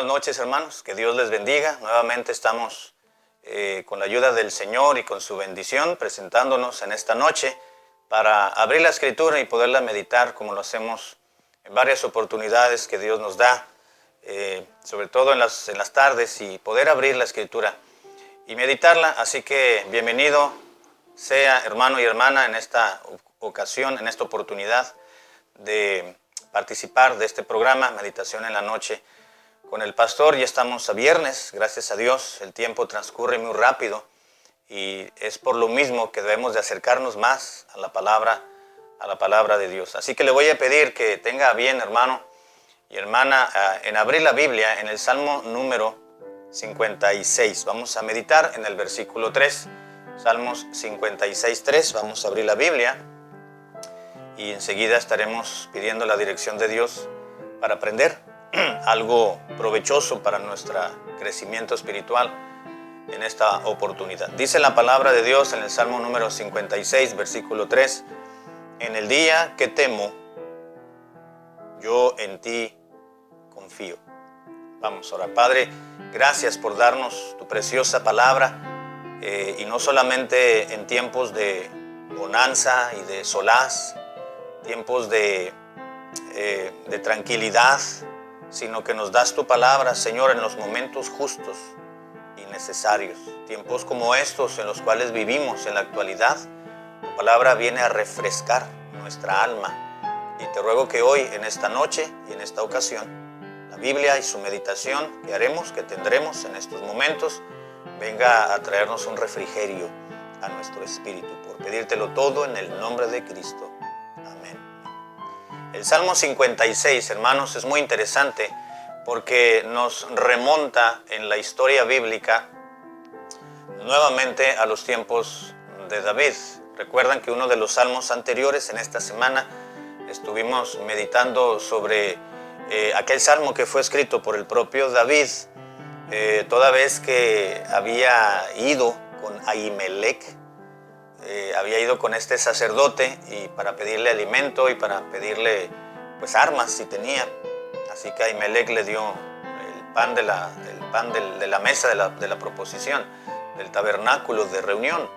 buenas noches, hermanos, que Dios les bendiga. Nuevamente estamos con la ayuda del Señor y con su bendición presentándonos en esta noche para abrir la Escritura y poderla meditar como lo hacemos en varias oportunidades que Dios nos da, sobre todo en las tardes, y poder abrir la Escritura y meditarla. Así que bienvenido sea, hermano y hermana, en esta ocasión, en esta oportunidad de participar de este programa, Meditación en la Noche, con el pastor. Ya estamos a viernes, gracias a Dios, el tiempo transcurre muy rápido y es por lo mismo que debemos de acercarnos más a la palabra de Dios. Así que le voy a pedir que tenga bien, hermano y hermana, en abrir la Biblia en el Salmo número 56. Vamos a meditar en el versículo 3, Salmos 56, 3. Vamos a abrir la Biblia y enseguida estaremos pidiendo la dirección de Dios para aprender algo provechoso para nuestro crecimiento espiritual en esta oportunidad. Dice la palabra de Dios en el Salmo número 56, versículo 3: en el día que temo, yo en ti confío. Vamos a orar. Padre, gracias por darnos tu preciosa palabra, y no solamente en tiempos de bonanza y de solaz, tiempos de tranquilidad, sino que nos das tu palabra, Señor, en los momentos justos y necesarios. Tiempos como estos en los cuales vivimos en la actualidad, tu palabra viene a refrescar nuestra alma. Y te ruego que hoy, en esta noche y en esta ocasión, la Biblia y su meditación que haremos, que tendremos en estos momentos, venga a traernos un refrigerio a nuestro espíritu. Por pedírtelo todo en el nombre de Cristo. Amén. El Salmo 56, hermanos, es muy interesante porque nos remonta en la historia bíblica nuevamente a los tiempos de David. Recuerdan que uno de los salmos anteriores, en esta semana, estuvimos meditando sobre aquel salmo que fue escrito por el propio David, toda vez que había ido con Ahimelech, había ido con este sacerdote y para pedirle alimento y para pedirle pues armas si tenía. Así que Ahimelech le dio el pan de la mesa de la proposición, del tabernáculo de reunión.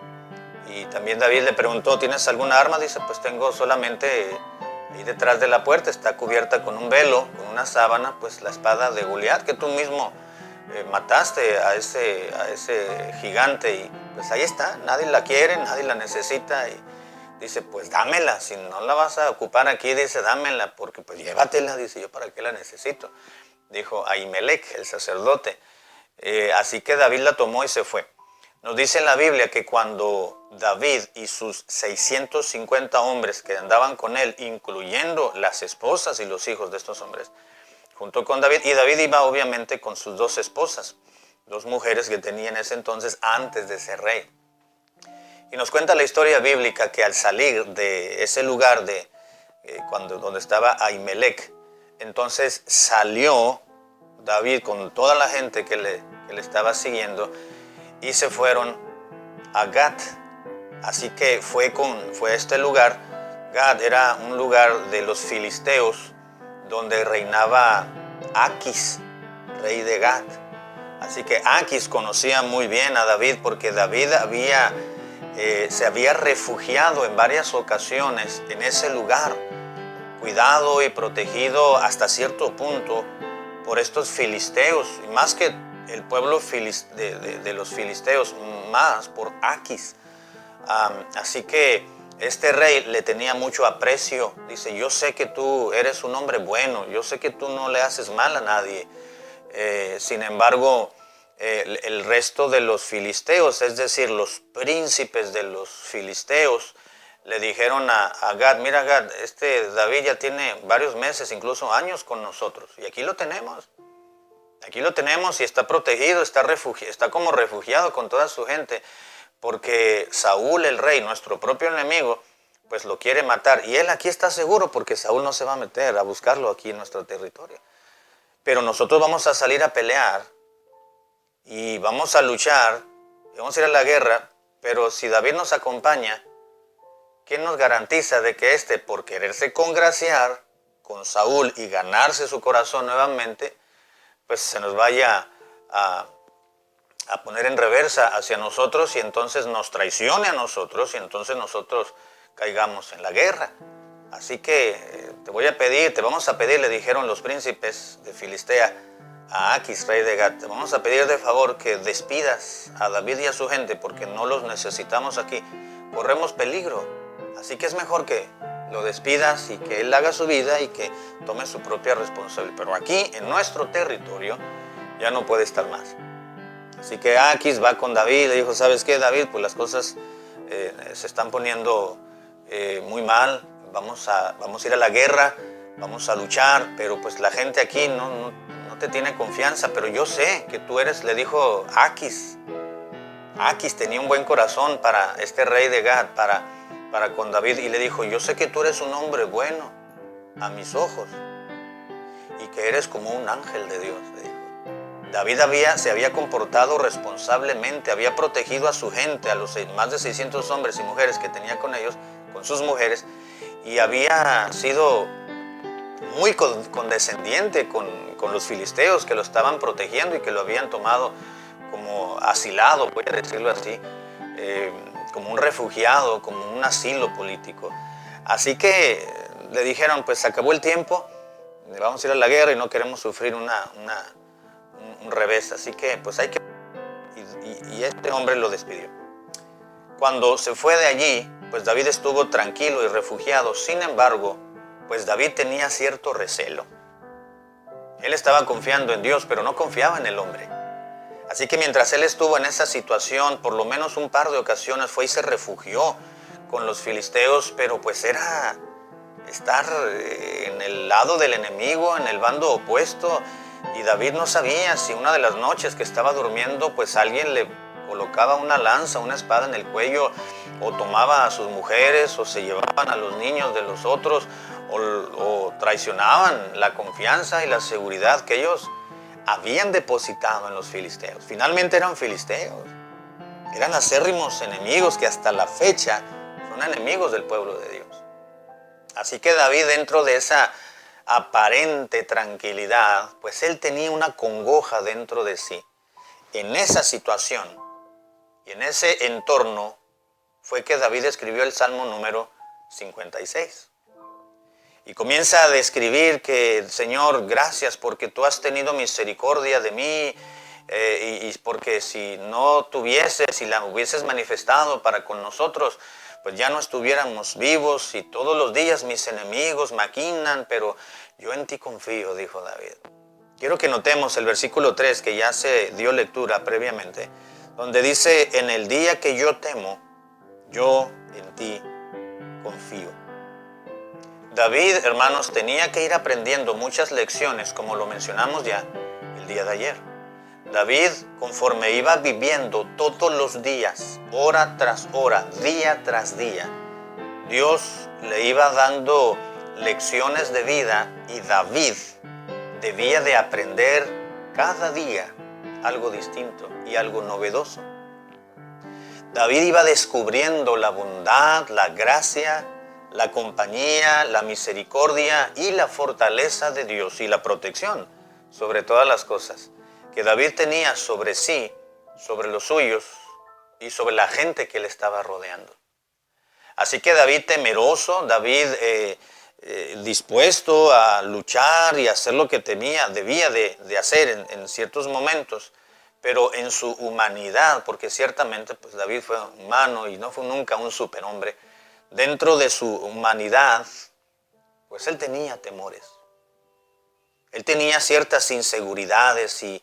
Y también David le preguntó: ¿tienes alguna arma? Dice: pues tengo solamente ahí detrás de la puerta, está cubierta con un velo, con una sábana, pues la espada de Goliat, que tú mismo mataste a ese gigante, y pues ahí está, nadie la quiere, nadie la necesita. Y dice: pues dámela, si no la vas a ocupar aquí, dice, dámela, porque pues llévatela. Dice: yo para qué la necesito, dijo Ahimelech, el sacerdote. Así que David la tomó y se fue. Nos dice en la Biblia que cuando David y sus 650 hombres que andaban con él, incluyendo las esposas y los hijos de estos hombres, junto con David, y David iba obviamente con sus dos esposas, dos mujeres que tenía en ese entonces antes de ser rey. Y nos cuenta la historia bíblica que al salir de ese lugar donde estaba Ahimelech, entonces salió David con toda la gente que le estaba siguiendo, y se fueron a Gat. Así que fue a este lugar. Gat era un lugar de los filisteos donde reinaba Aquis, rey de Gat. Así que Aquis conocía muy bien a David, porque David se había refugiado en varias ocasiones en ese lugar, cuidado y protegido hasta cierto punto por estos filisteos, y más que el pueblo de los filisteos, más por Aquis. Así que este rey le tenía mucho aprecio. Dice: yo sé que tú eres un hombre bueno, yo sé que tú no le haces mal a nadie. Sin embargo, el resto de los filisteos, es decir, los príncipes de los filisteos, le dijeron a Gad: mira, Gad, este David ya tiene varios meses, incluso años con nosotros, y aquí lo tenemos y está protegido, está como refugiado con toda su gente, porque Saúl, el rey, nuestro propio enemigo, pues lo quiere matar, y él aquí está seguro porque Saúl no se va a meter a buscarlo aquí en nuestro territorio. Pero nosotros vamos a salir a pelear y vamos a luchar y vamos a ir a la guerra, pero si David nos acompaña, ¿quién nos garantiza de que por quererse congraciar con Saúl y ganarse su corazón nuevamente, pues se nos vaya a poner en reversa hacia nosotros y entonces nos traicione a nosotros y entonces nosotros caigamos en la guerra. Así que te vamos a pedir, le dijeron los príncipes de Filistea a Aquis, rey de Gat, te vamos a pedir de favor que despidas a David y a su gente porque no los necesitamos aquí, corremos peligro. Así que es mejor que lo despidas y que él haga su vida y que tome su propia responsabilidad. Pero aquí, en nuestro territorio, ya no puede estar más. Así que Aquis va con David, le dijo, ¿sabes qué, David? Pues las cosas se están poniendo muy mal, vamos a ir a la guerra, vamos a luchar, pero pues la gente aquí no te tiene confianza, pero yo sé que tú eres, le dijo Aquis. Aquis tenía un buen corazón para este rey de Gat, para con David, y le dijo, yo sé que tú eres un hombre bueno a mis ojos y que eres como un ángel de Dios, le dijo. David se había comportado responsablemente, había protegido a su gente, a los más de 600 hombres y mujeres que tenía con ellos, con sus mujeres, y había sido muy condescendiente con los filisteos que lo estaban protegiendo y que lo habían tomado como asilado, voy a decirlo así, como un refugiado, como un asilo político. Así que le dijeron, pues se acabó el tiempo, vamos a ir a la guerra y no queremos sufrir un revés, así que pues hay que... Y este hombre lo despidió. Cuando se fue de allí, pues David estuvo tranquilo y refugiado. Sin embargo, pues David tenía cierto recelo. Él estaba confiando en Dios, pero no confiaba en el hombre. Así que mientras él estuvo en esa situación, por lo menos un par de ocasiones fue y se refugió con los filisteos, pero pues era estar en el lado del enemigo, en el bando opuesto. Y David no sabía si una de las noches que estaba durmiendo, pues alguien le colocaba una lanza, una espada en el cuello, o tomaba a sus mujeres, o se llevaban a los niños de los otros, o traicionaban la confianza y la seguridad que ellos habían depositado en los filisteos. Finalmente eran filisteos, eran acérrimos enemigos que hasta la fecha son enemigos del pueblo de Dios. Así que David, dentro de esa aparente tranquilidad, pues él tenía una congoja dentro de sí. En esa situación y en ese entorno fue que David escribió el Salmo número 56. Y comienza a describir que, Señor, gracias porque tú has tenido misericordia de mí, y porque si no tuvieses, si la hubieses manifestado para con nosotros, pues ya no estuviéramos vivos y todos los días mis enemigos maquinan, pero yo en ti confío, dijo David. Quiero que notemos el versículo 3 que ya se dio lectura previamente, donde dice, en el día que yo temo, yo en ti confío. David, hermanos, tenía que ir aprendiendo muchas lecciones, como lo mencionamos ya el día de ayer. David, conforme iba viviendo todos los días, hora tras hora, día tras día, Dios le iba dando lecciones de vida y David debía de aprender cada día algo distinto y algo novedoso. David iba descubriendo la bondad, la gracia, la compañía, la misericordia y la fortaleza de Dios y la protección sobre todas las cosas que David tenía sobre sí, sobre los suyos y sobre la gente que le estaba rodeando. Así que David temeroso, David dispuesto a luchar y hacer lo que debía de hacer en ciertos momentos, pero en su humanidad, porque ciertamente pues David fue humano y no fue nunca un superhombre, dentro de su humanidad, pues él tenía temores. Él tenía ciertas inseguridades y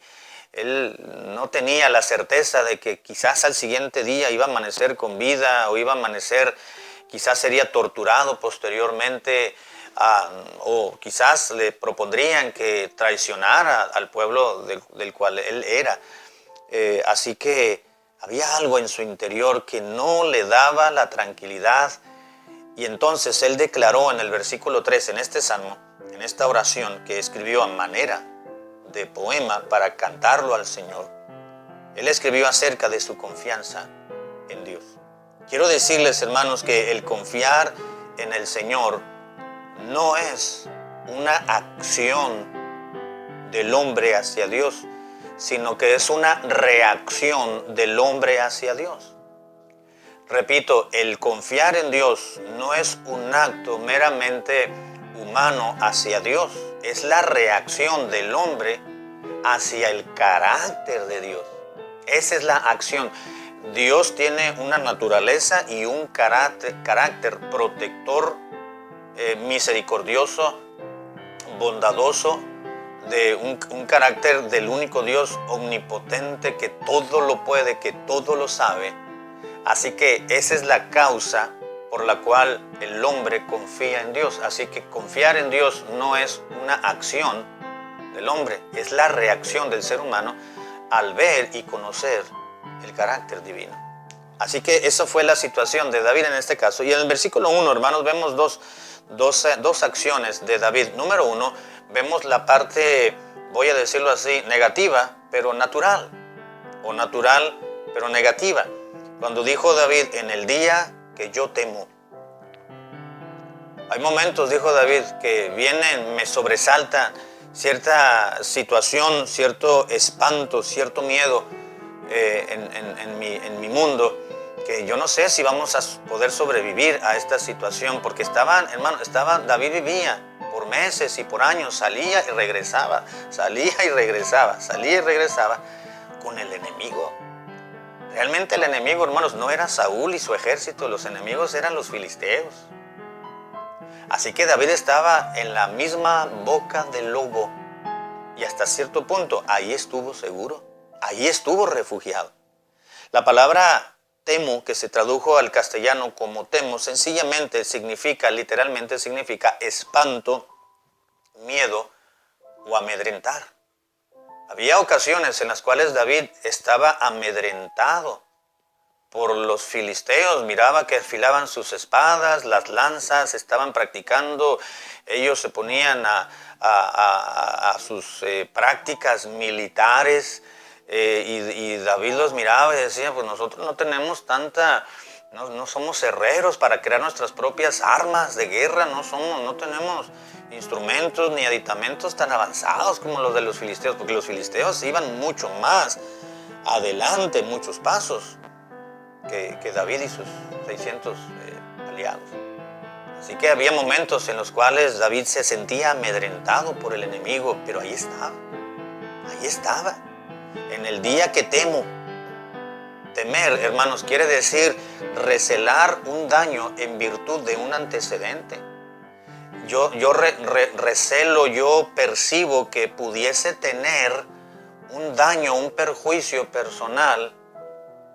él no tenía la certeza de que quizás al siguiente día iba a amanecer con vida o iba a amanecer, quizás sería torturado posteriormente, o quizás le propondrían que traicionara al pueblo del cual él era. Así que había algo en su interior que no le daba la tranquilidad. Y entonces él declaró en el versículo 3, en este salmo, en esta oración que escribió a manera de poema para cantarlo al Señor, él escribió acerca de su confianza en Dios. Quiero decirles, hermanos, que el confiar en el Señor no es una acción del hombre hacia Dios, sino que es una reacción del hombre hacia Dios. Repito, el confiar en Dios no es un acto meramente humano hacia Dios, es la reacción del hombre hacia el carácter de Dios. Esa es la acción. Dios tiene una naturaleza y un carácter protector, misericordioso, bondadoso, de un carácter del único Dios omnipotente que todo lo puede, que todo lo sabe. Así que esa es la causa por la cual el hombre confía en Dios. Así que confiar en Dios no es una acción del hombre, es la reacción del ser humano al ver y conocer el carácter divino. Así que esa fue la situación de David en este caso. Y en el versículo 1, hermanos, vemos dos acciones de David. Número 1, vemos la parte, voy a decirlo así, negativa, pero natural, o natural, pero negativa. Cuando dijo David, en el día que yo temo. Hay momentos, dijo David, que vienen, me sobresalta cierta situación, cierto espanto, cierto miedo en mi mundo, que yo no sé si vamos a poder sobrevivir a esta situación, porque David vivía por meses y por años, salía y regresaba, salía y regresaba, salía y regresaba con el enemigo. Realmente el enemigo, hermanos, no era Saúl y su ejército, los enemigos eran los filisteos. Así que David estaba en la misma boca del lobo y hasta cierto punto ahí estuvo seguro, ahí estuvo refugiado. La palabra temo, que se tradujo al castellano como temo, sencillamente literalmente significa espanto, miedo o amedrentar. Había ocasiones en las cuales David estaba amedrentado por los filisteos, miraba que afilaban sus espadas, las lanzas, estaban practicando, ellos se ponían a sus prácticas militares, y David los miraba y decía, pues nosotros no tenemos no somos herreros para crear nuestras propias armas de guerra, no tenemos instrumentos ni aditamentos tan avanzados como los de los filisteos, porque los filisteos iban mucho más adelante, muchos pasos, que David y sus 600 aliados. Así que había momentos en los cuales David se sentía amedrentado por el enemigo, pero ahí estaba, en el día que temo. Temer, hermanos, quiere decir recelar un daño en virtud de un antecedente. Yo recelo, yo percibo que pudiese tener un daño, un perjuicio personal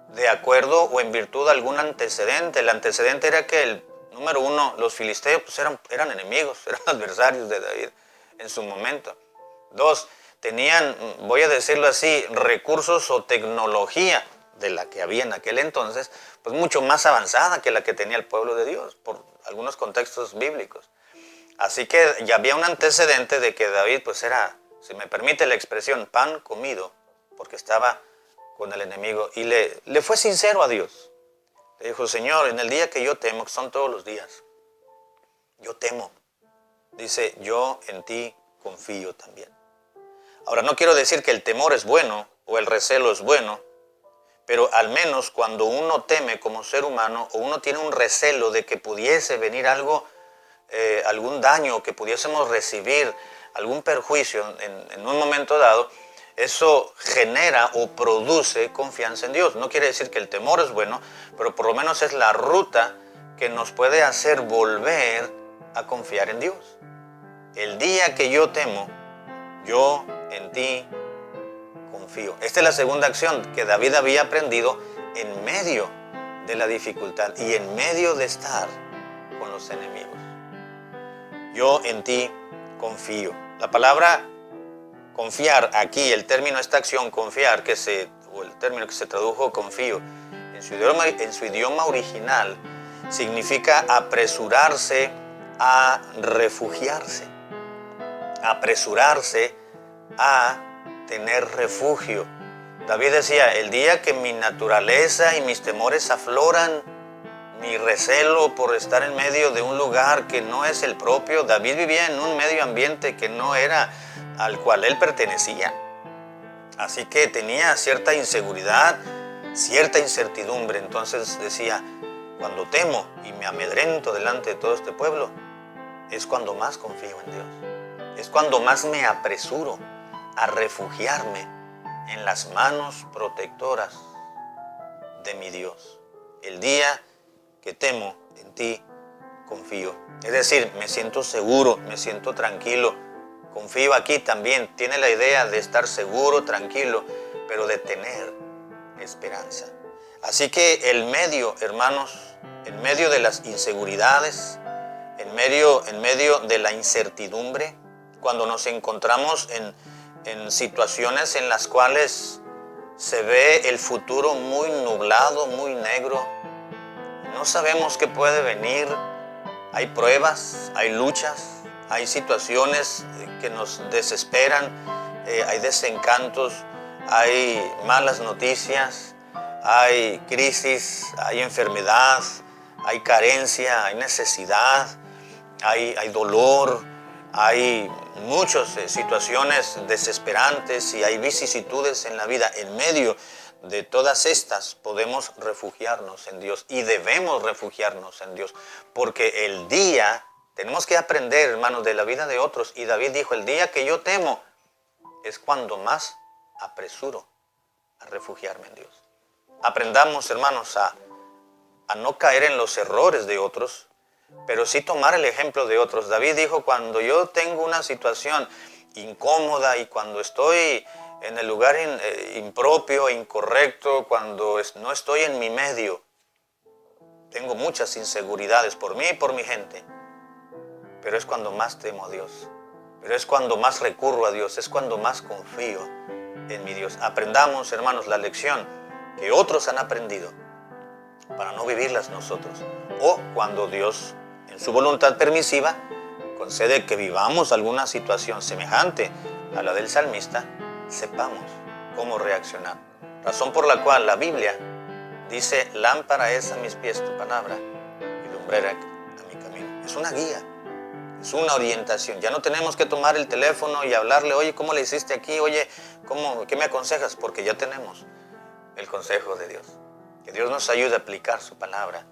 de acuerdo o en virtud de algún antecedente. El antecedente era que, número 1, los filisteos pues eran enemigos, eran adversarios de David en su momento. 2, tenían, voy a decirlo así, recursos o tecnología de la que había en aquel entonces, pues mucho más avanzada que la que tenía el pueblo de Dios, por algunos contextos bíblicos. Así que ya había un antecedente de que David pues era, si me permite la expresión, pan comido, porque estaba con el enemigo, y le fue sincero a Dios. Le dijo, Señor, en el día que yo temo, que son todos los días, yo temo. Dice, yo en ti confío también. Ahora, no quiero decir que el temor es bueno o el recelo es bueno, pero al menos cuando uno teme como ser humano o uno tiene un recelo de que pudiese venir algo, algún daño, que pudiésemos recibir algún perjuicio en un momento dado, eso genera o produce confianza en Dios. No quiere decir que el temor es bueno, pero por lo menos es la ruta que nos puede hacer volver a confiar en Dios. El día que yo temo, yo en ti confío. Esta es la segunda acción que David había aprendido en medio de la dificultad y en medio de estar con los enemigos. Yo en ti confío. La palabra confiar, aquí el término, esta acción, confiar, o el término que se tradujo confío, en su idioma original, significa apresurarse a refugiarse, apresurarse a tener refugio. David decía, el día que mi naturaleza y mis temores afloran, mi recelo por estar en medio de un lugar que no es el propio. David vivía en un medio ambiente que no era al cual él pertenecía. Así que tenía cierta inseguridad, cierta incertidumbre. Entonces decía, cuando temo y me amedrento delante de todo este pueblo, es cuando más confío en Dios. Es cuando más me apresuro a refugiarme en las manos protectoras de mi Dios. El día que temo, en ti confío. Es decir, me siento seguro, me siento tranquilo. Confío aquí también. Tiene la idea de estar seguro, tranquilo, pero de tener esperanza. Así que el medio, hermanos, en medio de las inseguridades, en medio de la incertidumbre, cuando nos encontramos en situaciones en las cuales se ve el futuro muy nublado, muy negro, no sabemos qué puede venir, hay pruebas, hay luchas, hay situaciones que nos desesperan, hay desencantos, hay malas noticias, hay crisis, hay enfermedad, hay carencia, hay necesidad, hay dolor, hay muchas situaciones desesperantes y hay vicisitudes en la vida. En medio de todas estas podemos refugiarnos en Dios y debemos refugiarnos en Dios, porque el día, tenemos que aprender, hermanos, de la vida de otros. Y David dijo, el día que yo temo es cuando más apresuro a refugiarme en Dios. Aprendamos, hermanos, a no caer en los errores de otros, pero sí tomar el ejemplo de otros. David dijo, cuando yo tengo una situación incómoda y cuando estoy en el lugar impropio, incorrecto, cuando no estoy en mi medio, tengo muchas inseguridades por mí y por mi gente, pero es cuando más temo a Dios, pero es cuando más recurro a Dios, es cuando más confío en mi Dios. Aprendamos, hermanos, la lección que otros han aprendido para no vivirlas nosotros. O cuando Dios, en su voluntad permisiva, concede que vivamos alguna situación semejante a la del salmista, sepamos cómo reaccionar. Razón por la cual la Biblia dice, lámpara es a mis pies tu palabra y lumbrera a mi camino. Es una guía, es una orientación. Ya no tenemos que tomar el teléfono y hablarle, oye, ¿cómo le hiciste aquí? Oye, ¿qué me aconsejas? Porque ya tenemos el consejo de Dios. Que Dios nos ayude a aplicar su palabra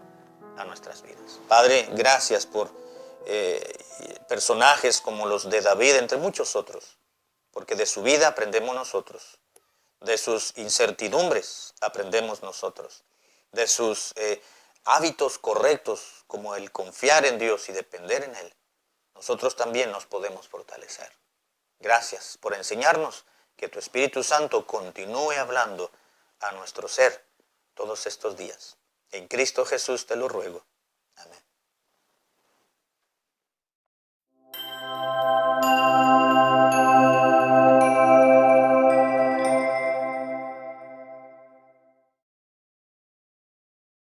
a nuestras vidas. Padre, gracias por personajes como los de David, entre muchos otros, porque de su vida aprendemos nosotros, de sus incertidumbres aprendemos nosotros, de sus hábitos correctos como el confiar en Dios y depender en Él. Nosotros también nos podemos fortalecer. Gracias por enseñarnos, que tu Espíritu Santo continúe hablando a nuestro ser todos estos días. En Cristo Jesús te lo ruego. Amén.